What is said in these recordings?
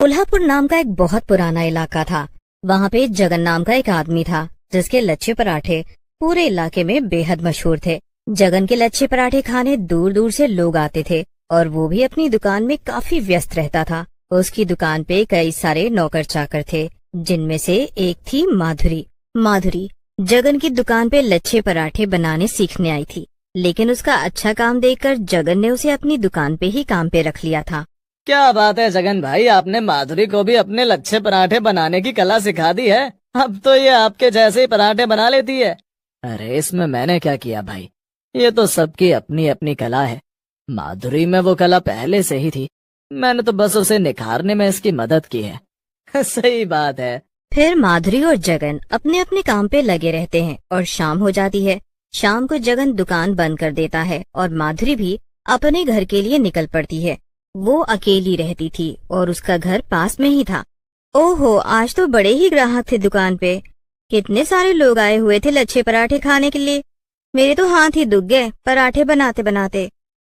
कोल्हापुर नाम का एक बहुत पुराना इलाका था। वहाँ पे जगन नाम का एक आदमी था जिसके लच्छे पराठे पूरे इलाके में बेहद मशहूर थे। जगन के लच्छे पराठे खाने दूर दूर से लोग आते थे और वो भी अपनी दुकान में काफी व्यस्त रहता था। उसकी दुकान पे कई सारे नौकर चाकर थे, जिनमें से एक थी माधुरी। माधुरी जगन की दुकान पे लच्छे पराठे बनाने सीखने आई थी, लेकिन उसका अच्छा काम देखकर जगन ने उसे अपनी दुकान पे ही काम पे रख लिया था। क्या बात है जगन भाई, आपने माधुरी को भी अपने लच्छे पराठे बनाने की कला सिखा दी है। अब तो ये आपके जैसे ही पराठे बना लेती है। अरे इसमें मैंने क्या किया भाई, ये तो सबकी अपनी अपनी कला है। माधुरी में वो कला पहले से ही थी, मैंने तो बस उसे निखारने में इसकी मदद की है। सही बात है। फिर माधुरी और जगन अपने अपने काम पे लगे रहते हैं और शाम हो जाती है। शाम को जगन दुकान बंद कर देता है और माधुरी भी अपने घर के लिए निकल पड़ती है। वो अकेली रहती थी और उसका घर पास में ही था। ओहो, आज तो बड़े ही ग्राहक थे दुकान पे। कितने सारे लोग आए हुए थे लच्छे पराठे खाने के लिए। मेरे तो हाथ ही दुख गए पराठे बनाते बनाते।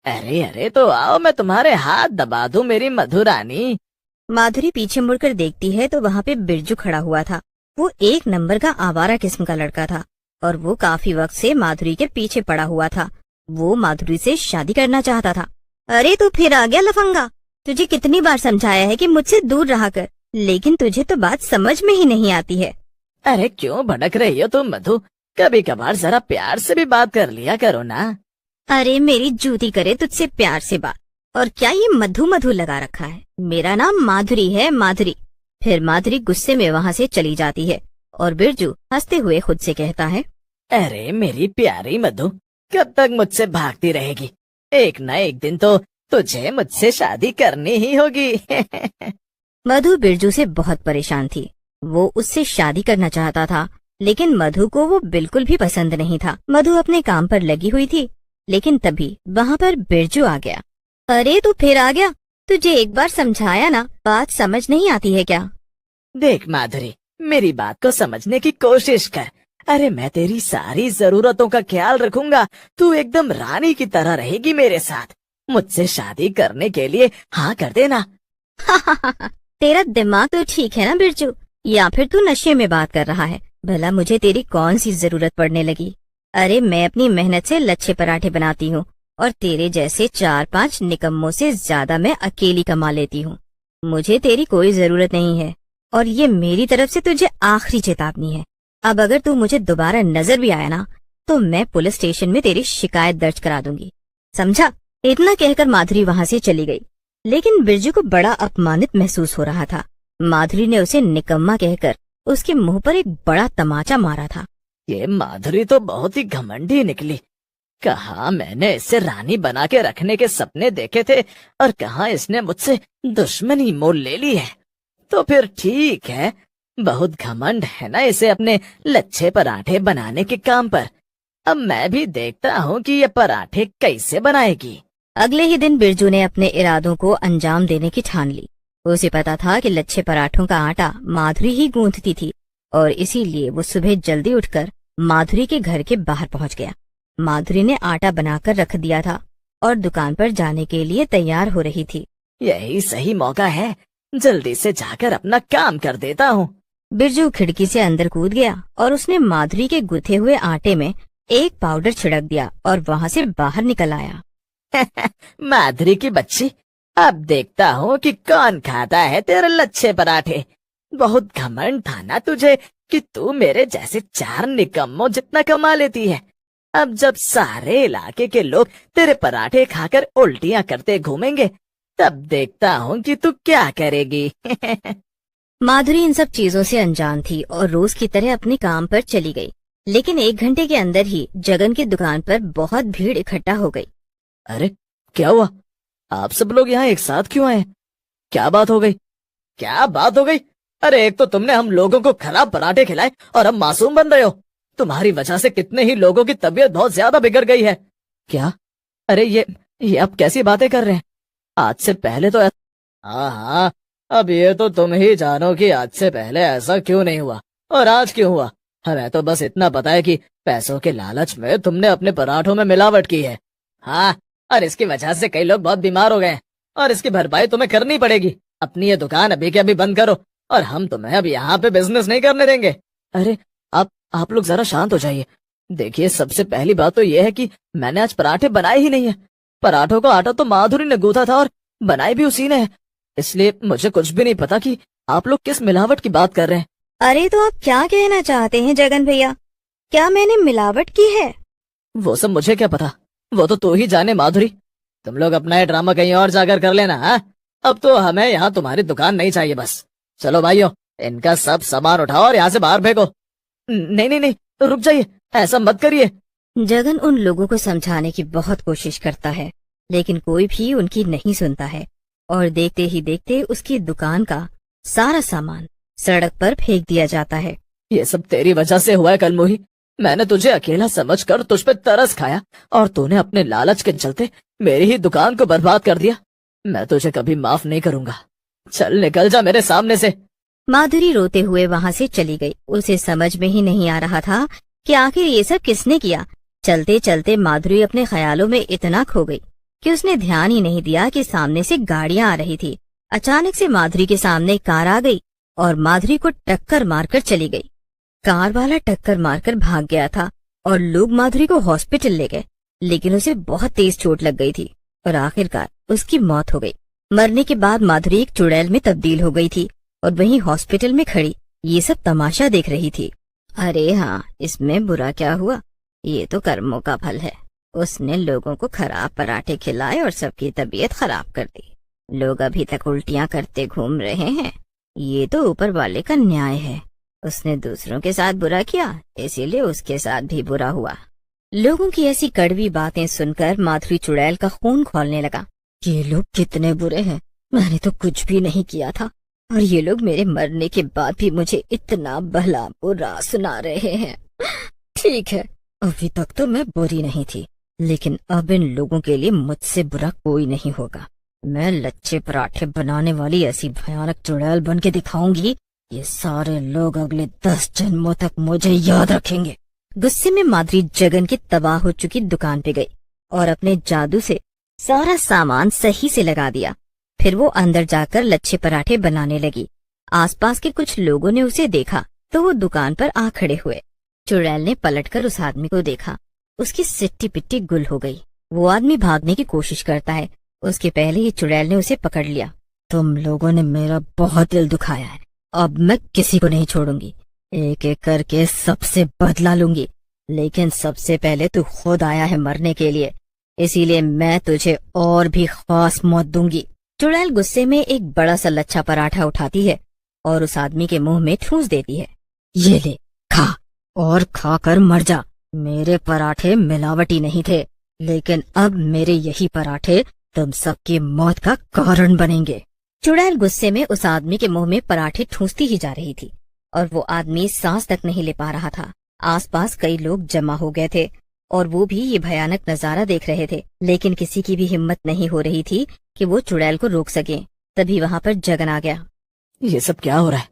अरे अरे तो आओ, मैं तुम्हारे हाथ दबा दूं मेरी मधुरानी। माधुरी पीछे मुड़कर देखती है तो वहाँ पे बिरजू खड़ा हुआ था। वो एक नंबर का आवारा किस्म का लड़का था और वो काफी वक्त से माधुरी के पीछे पड़ा हुआ था। वो माधुरी से शादी करना चाहता था। अरे तू फिर आ गया लफंगा, तुझे कितनी बार समझाया है कि मुझसे दूर रहा कर, लेकिन तुझे तो बात समझ में ही नहीं आती है। अरे क्यों भड़क रही हो तुम मधु, कभी कभार जरा प्यार से भी बात कर लिया करो ना। अरे मेरी जूती करे तुझसे प्यार से बात, और क्या ये मधु मधु लगा रखा है। मेरा नाम माधुरी है, माधुरी। फिर माधुरी गुस्से में वहाँ से चली जाती है और बिरजू हंसते हुए खुद से कहता है, अरे मेरी प्यारी मधु, कब तक मुझसे भागती रहेगी? एक न एक दिन तो तुझे मुझसे शादी करनी ही होगी। मधु बिरजू से बहुत परेशान थी। वो उससे शादी करना चाहता था, लेकिन मधु को वो बिल्कुल भी पसंद नहीं था। मधु अपने काम पर लगी हुई थी, लेकिन तभी वहाँ पर बिरजू आ गया। अरे तू फिर आ गया, तुझे एक बार समझाया ना, बात समझ नहीं आती है क्या? देख माधुरी, मेरी बात को समझने की कोशिश कर। अरे मैं तेरी सारी जरूरतों का ख्याल रखूंगा, तू एकदम रानी की तरह रहेगी मेरे साथ। मुझसे शादी करने के लिए हाँ कर देना। तेरा दिमाग तो ठीक है ना बिरजू, या फिर तू नशे में बात कर रहा है? भला मुझे तेरी कौन सी जरूरत पड़ने लगी? अरे मैं अपनी मेहनत से लच्छे पराठे बनाती हूँ और तेरे जैसे 4-5 निकम्मों से ज्यादा मैं अकेली कमा लेती हूँ। मुझे तेरी कोई जरूरत नहीं है और ये मेरी तरफ से तुझे आखिरी चेतावनी है। अब अगर तू मुझे दोबारा नजर भी आया ना, तो मैं पुलिस स्टेशन में तेरी शिकायत दर्ज करा दूंगी, समझा? इतना कहकर माधुरी वहाँ से चली गई, लेकिन बिरजू को बड़ा अपमानित महसूस हो रहा था। माधुरी ने उसे निकम्मा कहकर उसके मुंह पर एक बड़ा तमाचा मारा था। ये माधुरी तो बहुत ही घमंडी निकली। कहाँ मैंने इसे रानी बना के रखने के सपने देखे थे और कहाँ इसने मुझसे दुश्मनी मोल ले ली है। तो फिर ठीक है, बहुत घमंड है ना इसे अपने लच्छे पराठे बनाने के काम पर। अब मैं भी देखता हूँ कि ये पराठे कैसे बनाएगी। अगले ही दिन बिरजू ने अपने इरादों को अंजाम देने की ठान ली। उसे पता था कि लच्छे पराठों का आटा माधुरी ही गूंथती थी और इसीलिए वो सुबह जल्दी उठकर माधुरी के घर के बाहर पहुंच गया। माधुरी ने आटा बनाकर रख दिया था और दुकान पर जाने के लिए तैयार हो रही थी। यही सही मौका है, जल्दी से जाकर अपना काम कर देता हूँ। बिरजू खिड़की से अंदर कूद गया और उसने माधुरी के गुथे हुए आटे में एक पाउडर छिड़क दिया और वहाँ से बाहर निकल आया। माधुरी की बच्ची, अब देखता हूँ कि कौन खाता है तेरे लच्छे पराठे। बहुत घमंड था ना तुझे कि तू मेरे जैसे 4 निकम्मों जितना कमा लेती है। अब जब सारे इलाके के लोग तेरे पराठे खाकर उल्टियाँ करते घूमेंगे, तब देखता हूँ कि तू क्या करेगी। माधुरी इन सब चीजों से अनजान थी और रोज की तरह अपने काम पर चली गई, लेकिन 1 घंटे के अंदर ही जगन की दुकान पर बहुत भीड़ इकट्ठा हो गई। अरे क्या हुआ, आप सब लोग यहाँ एक साथ क्यों आए? क्या बात हो गई? क्या बात हो गई? अरे एक तो तुमने हम लोगों को खराब पराठे खिलाए और अब मासूम बन रहे हो। तुम्हारी वजह से कितने ही लोगों की तबीयत बहुत ज्यादा बिगड़ गई है। क्या? अरे ये अब कैसी बातें कर रहे हैं? आज से पहले तो हाँ हाँ, अब ये तो तुम ही जानो कि आज से पहले ऐसा क्यों नहीं हुआ और आज क्यों हुआ। हमें तो बस इतना पता है कि पैसों के लालच में तुमने अपने पराठों में मिलावट की है। हाँ, और इसकी वजह से कई लोग बहुत बीमार हो गए और इसकी भरपाई तुम्हें करनी पड़ेगी। अपनी ये दुकान अभी के अभी बंद करो और हम तुम्हें अब यहाँ पे बिजनेस नहीं करने देंगे। अरे आप लोग जरा शांत हो जाइए। देखिए, सबसे पहली बात तो ये है कि मैंने आज पराठे बनाए ही नहीं है। पराठों का आटा तो माधुरी ने गूंथा था और बनाई भी उसी ने है, इसलिए मुझे कुछ भी नहीं पता कि आप लोग किस मिलावट की बात कर रहे हैं। अरे तो आप क्या कहना चाहते हैं जगन भैया? क्या मैंने मिलावट की है? वो सब मुझे क्या पता, वो तो तू ही जाने माधुरी। तुम लोग अपना ये ड्रामा कहीं और जाकर कर लेना। हाँ, अब तो हमें यहाँ तुम्हारी दुकान नहीं चाहिए बस। चलो भाइयों, इनका सब सामान उठाओ और यहाँ से बाहर फेंको। नहीं नहीं नहीं, रुक जाइए, ऐसा मत करिए। जगन उन लोगों को समझाने की बहुत कोशिश करता है, लेकिन कोई भी उनकी नहीं सुनता है और देखते ही देखते उसकी दुकान का सारा सामान सड़क पर फेंक दिया जाता है। ये सब तेरी वजह से हुआ है कलमुही। मैंने तुझे अकेला समझकर तुझ पे तरस खाया और तूने अपने लालच के चलते मेरी ही दुकान को बर्बाद कर दिया। मैं तुझे कभी माफ नहीं करूंगा। चल निकल जा मेरे सामने से। माधुरी रोते हुए वहाँ से चली गई। उसे समझ में ही नहीं आ रहा था कि आखिर ये सब किसने किया। चलते चलते माधुरी अपने ख्यालों में इतना खो गई कि उसने ध्यान ही नहीं दिया कि सामने से गाड़ियां आ रही थी। अचानक से माधुरी के सामने कार आ गई और माधुरी को टक्कर मारकर चली गई। कार वाला टक्कर मारकर भाग गया था और लोग माधुरी को हॉस्पिटल ले गए, लेकिन उसे बहुत तेज चोट लग गई थी और आखिरकार उसकी मौत हो गई। मरने के बाद माधुरी एक चुड़ैल में तब्दील हो गई थी और वहीं हॉस्पिटल में खड़ी ये सब तमाशा देख रही थी। अरे हाँ, इसमें बुरा क्या हुआ? ये तो कर्मों का फल है। उसने लोगों को खराब पराठे खिलाए और सबकी तबीयत खराब कर दी। लोग अभी तक उल्टियां करते घूम रहे हैं। ये तो ऊपर वाले का न्याय है। उसने दूसरों के साथ बुरा किया, इसीलिए उसके साथ भी बुरा हुआ। लोगों की ऐसी कड़वी बातें सुनकर माधुरी चुड़ैल का खून खौलने लगा। ये लोग कितने बुरे हैं। मैंने तो कुछ भी नहीं किया था और ये लोग मेरे मरने के बाद भी मुझे इतना भला बुरा सुना रहे हैं। ठीक है, अभी तक तो मैं बुरी नहीं थी, लेकिन अब इन लोगों के लिए मुझसे बुरा कोई नहीं होगा। मैं लच्छे पराठे बनाने वाली ऐसी भयानक चुड़ैल बन के दिखाऊंगी, ये सारे लोग अगले 10 जन्मों तक मुझे याद रखेंगे। गुस्से में माधुरी जगन की तबाह हो चुकी दुकान पे गई और अपने जादू से सारा सामान सही से लगा दिया। फिर वो अंदर जाकर लच्छे पराठे बनाने लगी। आसपास के कुछ लोगों ने उसे देखा तो वो दुकान पर आ खड़े हुए। चुड़ैल ने पलटकर उस आदमी को देखा। उसकी सिट्टी पिट्टी गुल हो गई। वो आदमी भागने की कोशिश करता है, उसके पहले ही चुड़ैल ने उसे पकड़ लिया। तुम लोगों ने मेरा बहुत दिल दुखाया है, अब मैं किसी को नहीं छोड़ूंगी। एक एक करके सबसे बदला लूंगी, लेकिन सबसे पहले तू खुद आया है मरने के लिए, इसीलिए मैं तुझे और भी खास मौत दूंगी। चुड़ैल गुस्से में एक बड़ा सा लच्छा पराठा उठाती है और उस आदमी के मुंह में ठूंस देती है। ये ले, खा और खाकर मर जा। मेरे पराठे मिलावटी नहीं थे, लेकिन अब मेरे यही पराठे तुम सबकी मौत का कारण बनेंगे। चुड़ैल गुस्से में उस आदमी के मुंह में पराठे ठूंसती ही जा रही थी और वो आदमी सांस तक नहीं ले पा रहा था। आसपास कई लोग जमा हो गए थे और वो भी ये भयानक नजारा देख रहे थे, लेकिन किसी की भी हिम्मत नहीं हो रही थी कि वो चुड़ैल को रोक सके। तभी वहाँ पर जगन आ गया। ये सब क्या हो रहा है?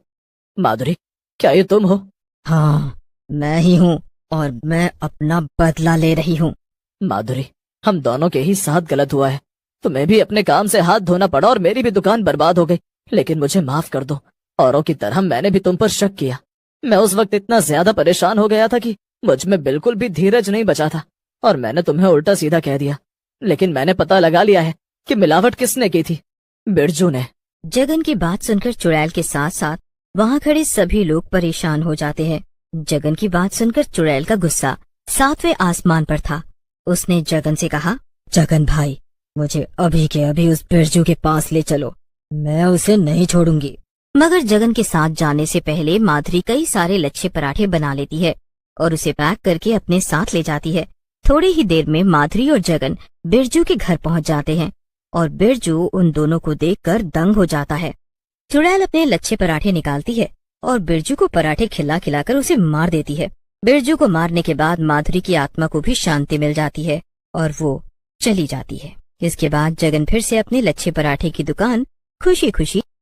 माधुरी, क्या ये तुम हो? हाँ, मैं ही हूँ और मैं अपना बदला ले रही हूँ। माधुरी, हम दोनों के ही साथ गलत हुआ है। तुम्हें भी अपने काम से हाथ धोना पड़ा और मेरी भी दुकान बर्बाद हो गई, लेकिन मुझे माफ कर दो। औरों की तरह मैंने भी तुम पर शक किया। मैं उस वक्त इतना ज्यादा परेशान हो गया था कि मुझ में बिल्कुल भी धीरज नहीं बचा था और मैंने तुम्हें उल्टा सीधा कह दिया। लेकिन मैंने पता लगा लिया है कि मिलावट किसने की थी। बिरजू ने। जगन की बात सुनकर चुड़ैल के साथ साथ वहाँ खड़े सभी लोग परेशान हो जाते हैं। जगन की बात सुनकर चुड़ैल का गुस्सा 7वें आसमान पर था। उसने जगन से कहा, जगन भाई, मुझे अभी के अभी उस बिरजू के पास ले चलो, मैं उसे नहीं छोड़ूंगी। मगर जगन के साथ जाने से पहले माधुरी कई सारे लच्छे पराठे बना लेती है और उसे पैक करके अपने साथ ले जाती है। थोड़ी ही देर में माधुरी और जगन बिरजू के घर पहुंच जाते हैं और बिरजू उन दोनों को देखकर दंग हो जाता है। चुड़ैल अपने लच्छे पराठे निकालती है और बिरजू को पराठे खिला खिलाकर उसे मार देती है। बिरजू को मारने के बाद माधुरी की आत्मा को भी शांति मिल जाती है और वो चली जाती है। इसके बाद जगन फिर से अपने लच्छे पराठे की दुकान खुशी खुशी